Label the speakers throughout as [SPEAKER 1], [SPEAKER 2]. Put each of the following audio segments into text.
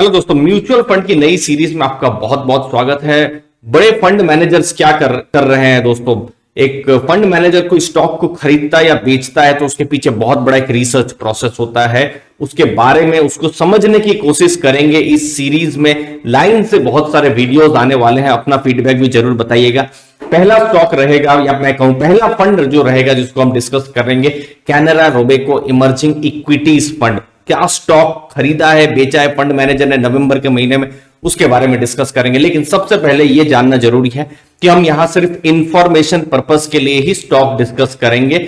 [SPEAKER 1] Hello दोस्तों, mutual fund की नई सीरीज में आपका बहुत बहुत स्वागत है। बड़े फंड मैनेजर्स क्या कर रहे हैं दोस्तों। एक फंड मैनेजर कोई स्टॉक को खरीदता या बेचता है तो उसके पीछे बहुत बड़ा एक रिसर्च प्रोसेस होता है। उसके बारे में उसको समझने की कोशिश करेंगे इस सीरीज में। लाइन से बहुत सारे वीडियोस आने वाले हैं, अपना फीडबैक भी जरूर बताइएगा। पहला स्टॉक रहेगा या मैं कहूं पहला फंड जो रहेगा जिसको हम डिस्कस करेंगे, Canara Robeco emerging equities fund. क्या स्टॉक खरीदा है, बेचा है फंड मैनेजर ने नवंबर के महीने में, उसके बारे में डिस्कस करेंगे। लेकिन सबसे पहले यह जानना जरूरी है कि हम यहां सिर्फ इंफॉर्मेशन पर्पस के लिए ही स्टॉक डिस्कस करेंगे।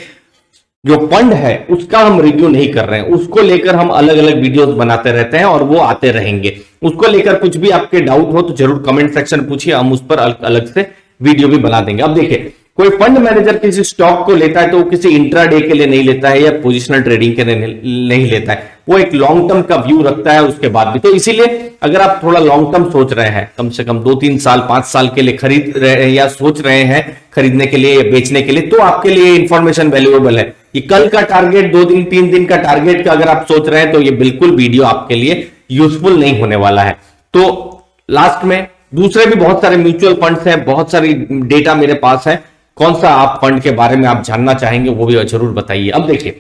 [SPEAKER 1] जो फंड है उसका हम रिव्यू नहीं कर रहे हैं, उसको लेकर हम अलग अलग वीडियोस बनाते रहते हैं और वो आते रहेंगे। उसको लेकर कुछ भी आपके डाउट हो तो जरूर कमेंट सेक्शन में पूछिए, हम उस पर अलग से वीडियो भी बना देंगे। अब देखिए, कोई फंड मैनेजर किसी स्टॉक को लेता है तो वो किसी इंट्राडे के लिए नहीं लेता है या पोजिशनल ट्रेडिंग के लिए नहीं लेता है, वो एक लॉन्ग टर्म का व्यू रखता है उसके बाद भी। तो इसीलिए अगर आप थोड़ा लॉन्ग टर्म सोच रहे हैं, कम से कम 2-3 साल 5 साल के लिए खरीद रहे हैं या सोच रहे हैं खरीदने के लिए या बेचने के लिए, तो आपके लिए इंफॉर्मेशन वैल्यूएबल है। ये कल का टारगेट, 2 दिन 3 दिन का टारगेट का अगर आप सोच रहे हैं तो ये बिल्कुल वीडियो आपके लिए यूजफुल नहीं होने वाला है। तो लास्ट में दूसरे भी बहुत सारे म्यूचुअल फंड्स हैं, बहुत सारी डेटा मेरे पास है। कौन सा आप फंड के बारे में आप जानना चाहेंगे वो भी जरूर बताइए। अब देखिए,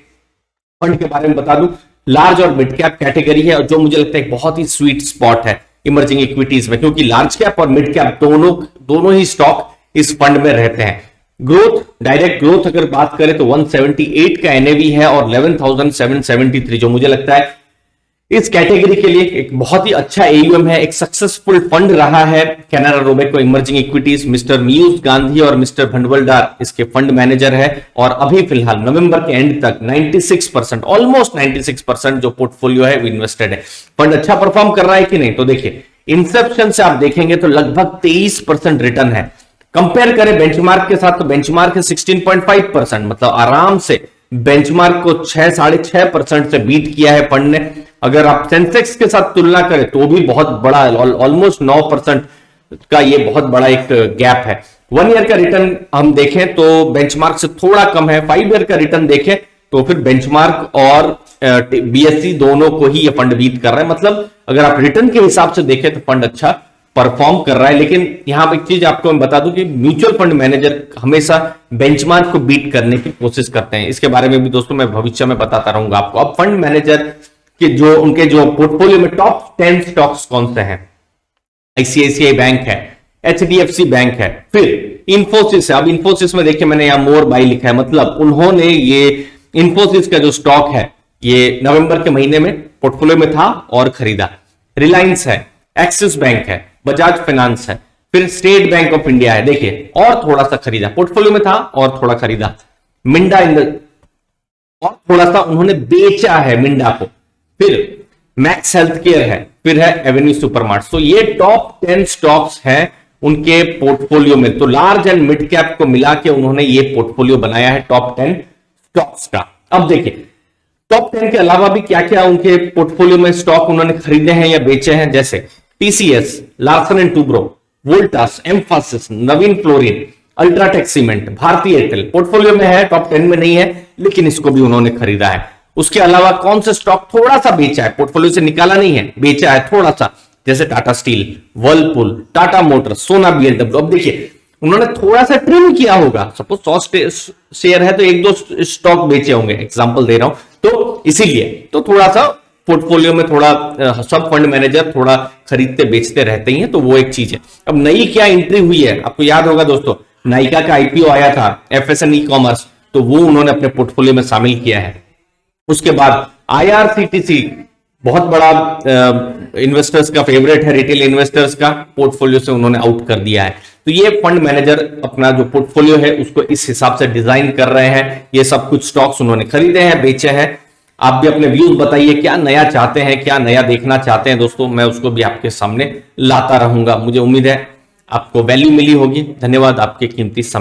[SPEAKER 1] फंड के बारे में बता दूं, लार्ज और मिड कैप कैटेगरी है और जो मुझे लगता है एक बहुत ही स्वीट स्पॉट है इमर्जिंग इक्विटीज में, क्योंकि लार्ज कैप और मिड कैप दोनों ही स्टॉक इस फंड में रहते हैं। ग्रोथ, डायरेक्ट ग्रोथ अगर बात करें तो 178 का एनएवी है और 11,773, जो मुझे लगता है इस कैटेगरी के लिए एक बहुत ही अच्छा एयूएम है। एक सक्सेसफुल फंड रहा है Canara Robeco emerging equities. Mister मियूज गांधी और मिस्टर भंडवलदार इसके फंड मैनेजर है और अभी फिलहाल नवंबर के एंड तक 96%, ऑलमोस्ट 96% जो पोर्टफोलियो है वो इन्वेस्टेड है। फंड अच्छा परफॉर्म कर रहा है कि नहीं, तो देखिए इंसेप्शन से आप देखेंगे तो लगभग 23% रिटर्न है। कंपेयर करें बेंचमार्क के साथ तो बेंचमार्क है 16.5%, मतलब आराम से बेंचमार्क को 6-6.5% से बीट किया है फंड ने। अगर आप सेंसेक्स के साथ तुलना करें तो भी बहुत बड़ा, ऑलमोस्ट 9% का ये बहुत बड़ा एक गैप है। 1 ईयर का रिटर्न हम देखें तो बेंचमार्क से थोड़ा कम है। 5 ईयर का रिटर्न देखें तो फिर बेंचमार्क और बीएसई दोनों को ही ये फंड बीट कर रहा है। मतलब अगर आप रिटर्न के हिसाब से देखें तो फंड अच्छा परफॉर्म कर रहा है। लेकिन यहां एक चीज आपको मैं बता दूं कि म्यूचुअल फंड मैनेजर हमेशा बेंचमार्क को बीट करने की कोशिश करते हैं। इसके बारे में भी दोस्तों मैं भविष्य में बताता रहूंगा आपको। अब फंड मैनेजर के उनके पोर्टफोलियो में टॉप 10 स्टॉक्स कौन से हैं? आईसीआईसीआई बैंक है, एचडीएफसी बैंक है, फिर इंफोसिस है। अब इंफोसिस में देखिए मैंने यहां मोर बाई लिखा है, मतलब उन्होंने ये इंफोसिस का जो स्टॉक है ये नवंबर के महीने में पोर्टफोलियो में था और खरीदा। रिलायंस है, एक्सिस बैंक है, बजाज फाइनेंस है, फिर स्टेट बैंक ऑफ इंडिया है, देखिए और थोड़ा सा खरीदा, पोर्टफोलियो में था और थोड़ा खरीदा। मिंडा और थोड़ा सा उन्होंने बेचा है मिंडा को। फिर मैक्स हेल्थ केयर है, फिर है एवेन्यू सुपरमार्ट। तो ये टॉप 10 स्टॉक्स हैं उनके पोर्टफोलियो में। तो लार्ज एंड मिड कैप को मिला के उन्होंने ये पोर्टफोलियो बनाया है टॉप 10 स्टॉक्स का। अब देखिए टॉप 10 के अलावा भी क्या क्या उनके पोर्टफोलियो में स्टॉक उन्होंने खरीदे हैं या बेचे हैं, जैसे TCS, Larsen and Toubro, Voltas, Mphasis, Naveen fluorine, UltraTech cement, भारतीय एयरटेल पोर्टफोलियो में है, टॉप 10 में नहीं है, लेकिन इसको भी उन्होंने खरीदा है। उसके अलावा कौन सा स्टॉक थोड़ा सा बेचा है, पोर्टफोलियो से निकाला नहीं है, बेचा है थोड़ा सा, जैसे Tata steel, Whirlpool, Tata Motors, सोना बीएलडब्ल्यू। अब देखिए उन्होंने थोड़ा सा ट्रिम किया होगा, सपोज 100 शेयर है तो 1-2 स्टॉक बेचे होंगे, एग्जांपल दे रहा हूं, तो इसीलिए तो थोड़ा सा पोर्टफोलियो में थोड़ा सब फंड मैनेजर थोड़ा खरीदते बेचते रहते ही हैं, तो वो एक चीज है। अब नई क्या एंट्री हुई है, आपको याद होगा दोस्तों, नाइका का आईपीओ आया था, एफएसएन ई कॉमर्स, तो वो उन्होंने अपने पोर्टफोलियो में शामिल किया है। उसके बाद आईआरसीटीसी बहुत बड़ा इन्वेस्टर्स का फेवरेट है, रिटेल इन्वेस्टर्स का, पोर्टफोलियो से उन्होंने आउट कर दिया है। तो ये फंड मैनेजर अपना जो पोर्टफोलियो है उसको इस हिसाब से डिजाइन कर रहे हैं। ये सब कुछ स्टॉक्स उन्होंने खरीदे हैं, बेचे हैं। आप भी अपने व्यूज बताइए, क्या नया चाहते हैं, क्या नया देखना चाहते हैं दोस्तों, मैं उसको भी आपके सामने लाता रहूंगा। मुझे उम्मीद है आपको वैल्यू मिली होगी। धन्यवाद आपके कीमती समय